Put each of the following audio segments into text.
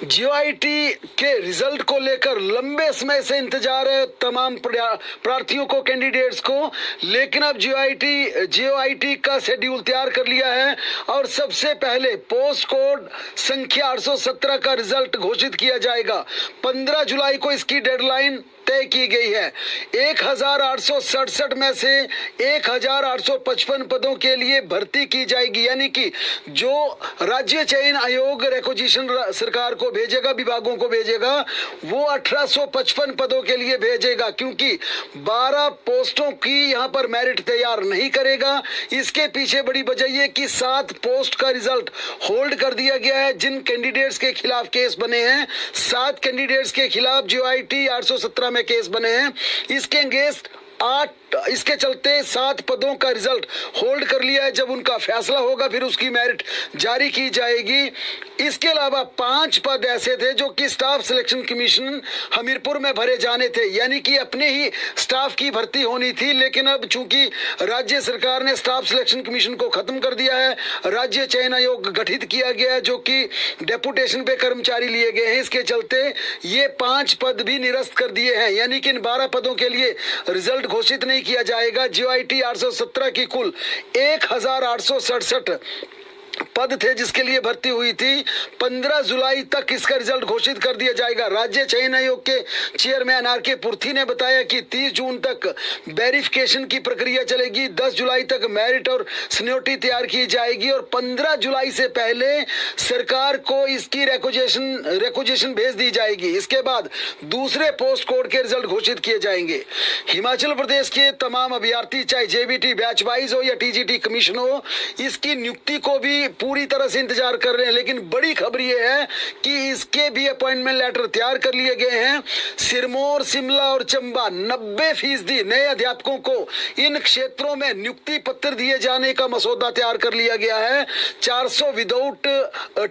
जीओआईटी के रिजल्ट को लेकर लंबे समय से इंतजार है तमाम प्रार्थियों को, कैंडिडेट्स को, लेकिन अब जीओआईटी का शेड्यूल तैयार कर लिया है और सबसे पहले पोस्ट कोड संख्या 817 का रिजल्ट घोषित किया जाएगा। 15 जुलाई को इसकी डेडलाइन तय की गई है। 1867 में से 1855 पदों के लिए भर्ती की जाएगी, यानी कि जो राज्य चयन आयोग रिक्वेजिशन सरकार को भेजेगा, विभागों को भेजेगा, वो 1855 पदों के लिए भेजेगा, क्योंकि 12 पोस्टों की यहाँ पर मेरिट तैयार नहीं करेगा। इसके पीछे बड़ी वजह ये कि 7 पोस्ट का रिजल्ट होल्ड कर दिया गया है। जिन कैंडिडेट्स के खिलाफ केस बने हैं, 7 कैंडिडेट्स के खिलाफ जीओआईटी 817 में केस बने हैं, इसके अगेंस्ट 8 इसके चलते 7 पदों का रिजल्ट होल्ड कर लिया है। जब उनका फैसला होगा फिर उसकी मेरिट जारी की जाएगी। इसके अलावा 5 पद ऐसे थे जो कि स्टाफ सिलेक्शन कमीशन हमीरपुर में भरे जाने थे, यानी कि अपने ही स्टाफ की भर्ती होनी थी, लेकिन अब चूंकि राज्य सरकार ने स्टाफ सिलेक्शन कमीशन को खत्म कर दिया है, राज्य चयन आयोग गठित किया गया है जो कि डेपुटेशन पे कर्मचारी लिए गए हैं, इसके चलते ये 5 पद भी निरस्त कर दिए हैं, यानी कि इन 12 पदों के लिए रिजल्ट घोषित नहीं किया जाएगा। जीओआईटी 817 की कुल 1867 पद थे जिसके लिए भर्ती हुई थी। 15 जुलाई तक इसका रिजल्ट घोषित कर दिया जाएगा। राज्य चयन आयोग के चेयरमैन आर.के. पुर्थी ने बताया कि 30 जून तक वेरिफिकेशन की प्रक्रिया चलेगी, 10 जुलाई तक मेरिट और सीनियरिटी तैयार की जाएगी और 15 जुलाई से पहले सरकार को इसकी रिक्वेजिशन भेज दी जाएगी। इसके बाद दूसरे पोस्ट कोड के रिजल्ट घोषित किए जाएंगे। हिमाचल प्रदेश के तमाम अभ्यर्थी, चाहे जेबीटी बैच वाइज हो या टीजीटी कमीशन हो, इसकी नियुक्ति को भी पूरी तरह से इंतजार कर रहे हैं, लेकिन बड़ी खबर यह है कि इसके भी अपॉइंटमेंट लेटर तैयार कर लिए गए हैं। सिरमौर, शिमला और चंबा 90% नए अध्यापकों को इन क्षेत्रों में नियुक्ति पत्र दिए जाने का मसौदा तैयार कर लिया गया है। 400 विदाउट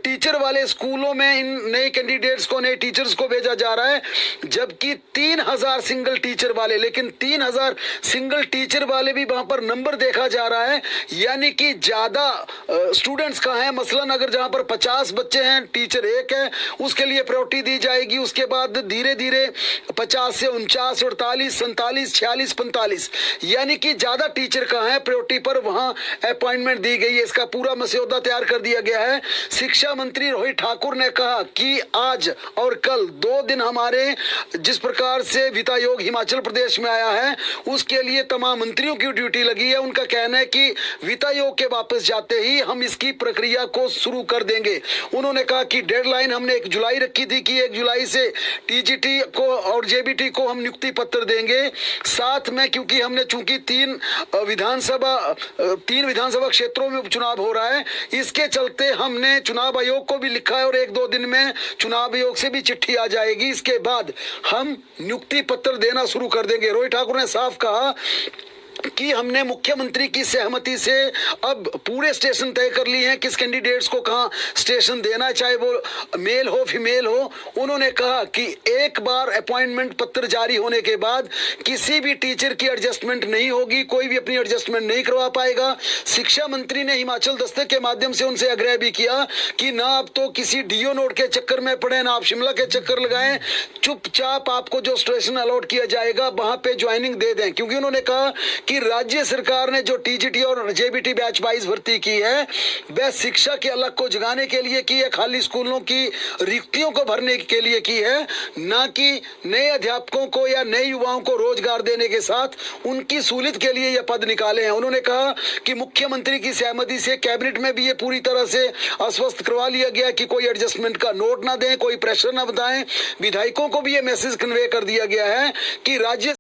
टीचर वाले स्कूलों में इन नए कैंडिडेट्स को, नए टीचर्स को भेजा जा रहा है, जबकि 3000 सिंगल टीचर वाले, लेकिन 3000 सिंगल टीचर वाले भी वहां पर नंबर देखा जा रहा है, यानी कि ज्यादा स्टूडेंट्स कहाँ हैं। मसलन अगर जहां पर 50 बच्चे हैं, टीचर 1 है, उसके लिए प्रायोरिटी दी जाएगी। उसके बाद धीरे धीरे 50 से 49, 48, 47, 46, 45, यानी कि ज्यादा टीचर कहाँ है प्रायोरिटी पर, वहां अपॉइंटमेंट दी गई है। इसका पूरा मसौदा तैयार कर दिया गया है। शिक्षा मंत्री रोहित ठाकुर ने कहा कि आज और कल 2 दिन हमारे जिस प्रकार से वित्त आयोग हिमाचल प्रदेश में आया है, उसके लिए तमाम मंत्रियों की ड्यूटी लगी है। उनका कहना है कि वित्त आयोग के वापस जाते ही हम इसकी प्रक्रिया को शुरू कर देंगे। उन्होंने कहा कि डेडलाइन हमने 1 जुलाई रखी थी कि 1 जुलाई से टीजीटी को और जेबीटी को हम नियुक्ति पत्र देंगे। साथ में क्योंकि हमने चूंकि 3 विधानसभा क्षेत्रों में उपचुनाव हो रहा है, इसके चलते हमने चुनाव आयोग को भी लिखा है और 1-2 दिन में चुनाव आयोग से भी चिट्ठी आ जाएगी। इसके बाद हम नियुक्ति पत्र देना शुरू कर देंगे। रोहित ठाकुर ने साफ कहा कि हमने मुख्यमंत्री की सहमति से अब पूरे स्टेशन तय कर लिए हैं, किस कैंडिडेट्स को कहां स्टेशन देना है, चाहे वो मेल हो फीमेल हो। उन्होंने कहा कि एक बार अपॉइंटमेंट पत्र जारी होने के बाद किसी भी टीचर की एडजस्टमेंट नहीं होगी, कोई भी अपनी एडजस्टमेंट नहीं करवा पाएगा। शिक्षा मंत्री ने हिमाचल दस्तक के माध्यम से उनसे आग्रह भी किया कि ना आप तो किसी डीओ नोट के चक्कर में पड़े, ना आप शिमला के चक्कर लगाएं, चुपचाप आपको जो स्टेशन अलॉट किया जाएगा वहां पे ज्वाइनिंग दे दें, क्योंकि उन्होंने कहा कि राज्य सरकार ने जो टीजीटी और जेबीटी बैच वाइज भर्ती की है, वह शिक्षा के अलग को जगाने के लिए की है, खाली स्कूलों की रिक्तियों को भरने के लिए की है, ना कि नए अध्यापकों को या नए युवाओं को रोजगार देने के साथ उनकी सहूलियत के लिए यह पद निकाले हैं। उन्होंने कहा कि मुख्यमंत्री की सहमति से कैबिनेट में भी ये पूरी तरह से आश्वस्त करवा लिया गया कि कोई एडजस्टमेंट का नोट ना दें, कोई प्रेशर ना बताएं। विधायकों को भी ये मैसेज कन्वे कर दिया गया है कि राज्य